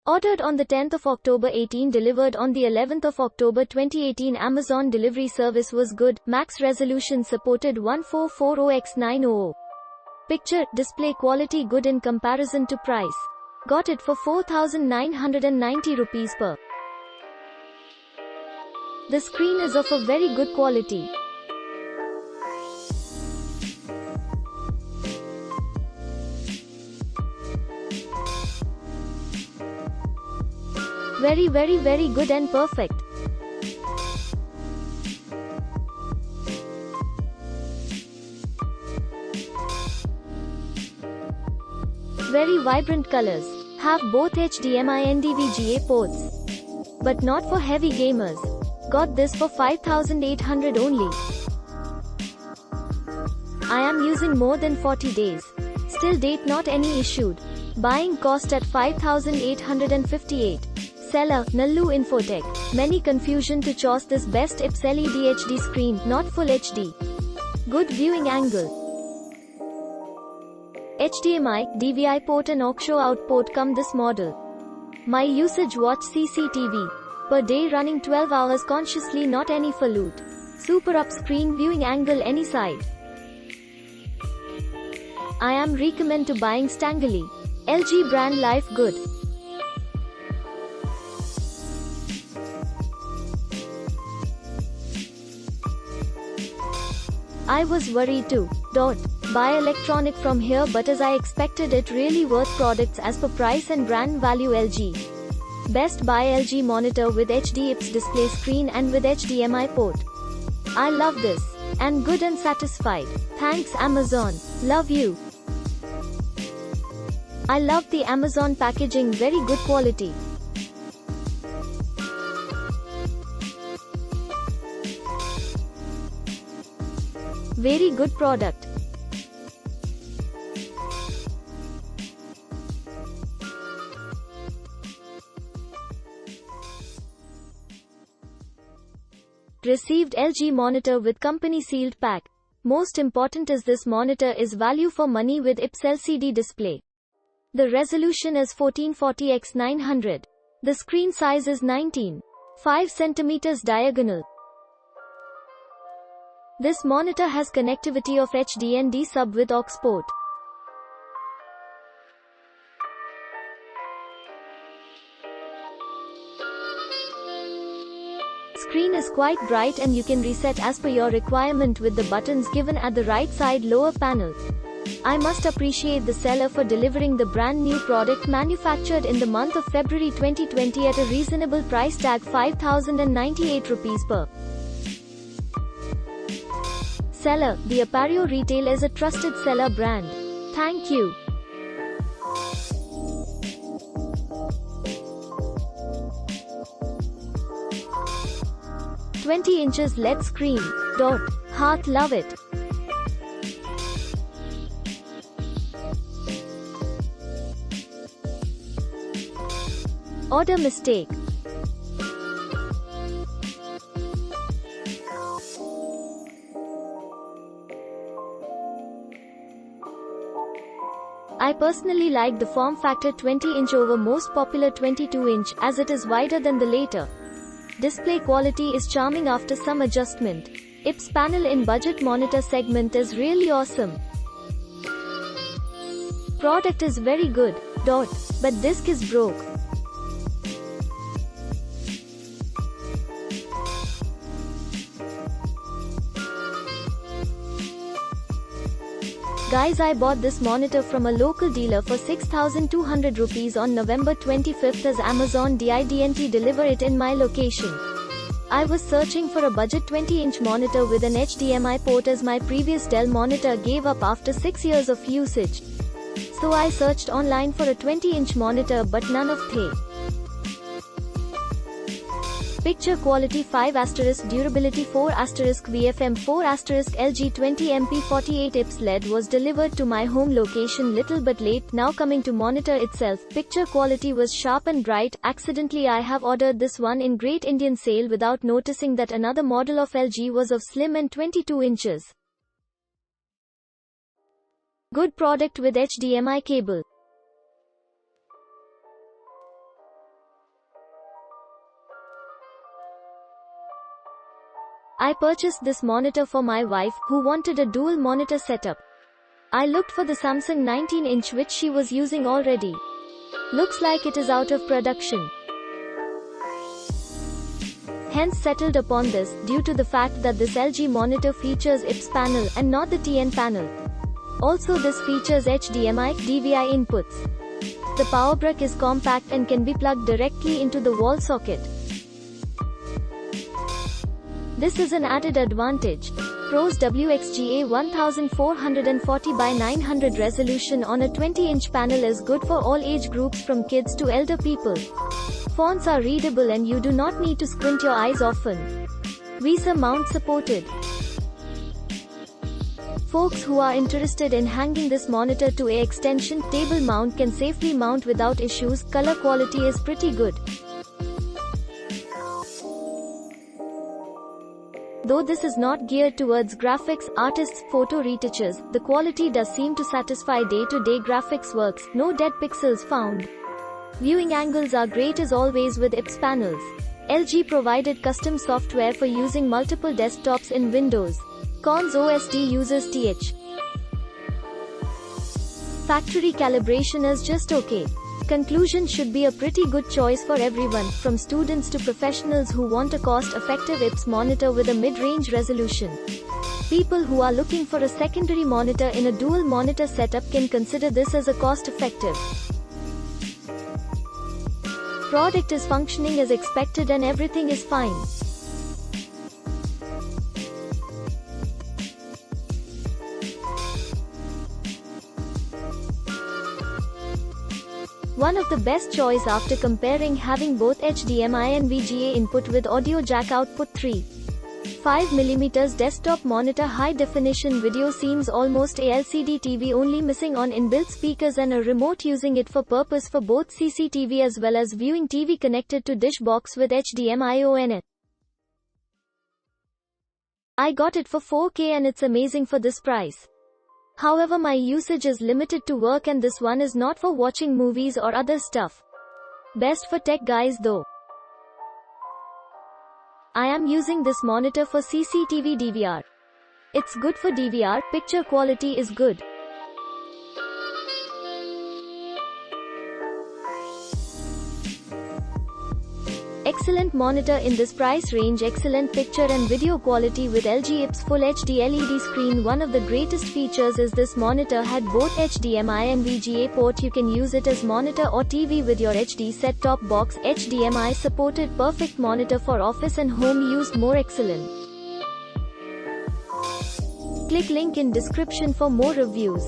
Ordered on the 10th of October 18, delivered on the 11th of October 2018. Amazon delivery service was good. Max resolution supported 1440x900. Picture, display quality good in comparison to price. Got it for 4,990 rupees per. The screen is of a very good quality. Very good and perfect. Very vibrant colors. Have both HDMI and DVGA ports. But not for heavy gamers. Got this for 5,800 only. I am using more than 40 days. Still date not any issued. Buying cost at 5,858. Seller, Nallu Infotech. Many confusion to choose this best IPS LED HD screen, not full HD. Good viewing angle. HDMI, DVI port and aux out port come this model. My usage watch CCTV. Per day running 12 hours consciously, not any fallout. Super up screen viewing angle any side. I am recommend to buying Stanley. LG brand life good. I was worried too. Buy electronic from here, but as I expected it really worth products as per price and brand value. LG. Best buy LG monitor with HD IPS display screen and with HDMI port. I love this. And good and satisfied. Thanks Amazon. Love you. I love the Amazon packaging, very good quality. Very good product. Received LG monitor with company sealed pack. Most important is this monitor is value for money with IPS LCD display. The resolution is 1440x900. The screen size is 19.5 cm diagonal. This monitor has connectivity of HD and D sub with aux port. Screen is quite bright and you can reset as per your requirement with the buttons given at the right side lower panel. I must appreciate the seller for delivering the brand new product manufactured in the month of February 2020 at a reasonable price tag 5,098 rupees per. Seller, the Appareo Retail is a trusted seller brand. Thank you. "20" LED screen. Heart love it. Order mistake. I personally like the form factor 20" over most popular 22" as it is wider than the later. Display quality is charming after some adjustment. IPS panel in budget monitor segment is really awesome. Product is very good. But disc is broke. Guys, I bought this monitor from a local dealer for 6,200 rupees on November 25th as Amazon didn't deliver it in my location. I was searching for a budget 20" monitor with an HDMI port as my previous Dell monitor gave up after 6 years of usage. So I searched online for a 20" monitor but none of they. Picture quality 5*, durability 4*, VFM 4*, LG 20MP48 IPS LED was delivered to my home location little but late, now coming to monitor itself. Picture quality was sharp and bright. Accidentally I have ordered this one in Great Indian Sale without noticing that another model of LG was of slim and 22 inches. Good product with HDMI cable. I purchased this monitor for my wife, who wanted a dual monitor setup. I looked for the Samsung 19-inch which she was using already. Looks like it is out of production. Hence settled upon this, due to the fact that this LG monitor features IPS panel, and not the TN panel. Also this features HDMI, DVI inputs. The power brick is compact and can be plugged directly into the wall socket. This is an added advantage. Pros WXGA 1440 by 900 resolution on a 20-inch panel is good for all age groups from kids to elder people. Fonts are readable and you do not need to squint your eyes often. VESA mount supported. Folks who are interested in hanging this monitor to a extension table mount can safely mount without issues. Color quality is pretty good. Though this is not geared towards graphics artists, photo retouches, the quality does seem to satisfy day-to-day graphics works, no dead pixels found. Viewing angles are great as always with IPS panels. LG provided custom software for using multiple desktops in Windows. Cons OSD uses TH. Factory calibration is just okay. Conclusion should be a pretty good choice for everyone, from students to professionals who want a cost-effective IPS monitor with a mid-range resolution. People who are looking for a secondary monitor in a dual monitor setup can consider this as a cost-effective. Product is functioning as expected and everything is fine. One of the best choice after comparing having both HDMI and VGA input with audio jack output 3.5mm desktop monitor high definition video seems almost a LCD TV only missing on inbuilt speakers and a remote using it for purpose for both CCTV as well as viewing TV connected to dish box with HDMI ONN. I got it for 4K and it's amazing for this price. However, my usage is limited to work and this one is not for watching movies or other stuff. Best for tech guys though. I am using this monitor for CCTV DVR. It's good for DVR, picture quality is good. Excellent monitor in this price range, excellent picture and video quality with LG IPS Full HD LED screen. One of the greatest features is this monitor had both HDMI and VGA port. You can use it as monitor or TV with your HD set-top box. HDMI supported, perfect monitor for office and home use, more excellent. Click link in description for more reviews.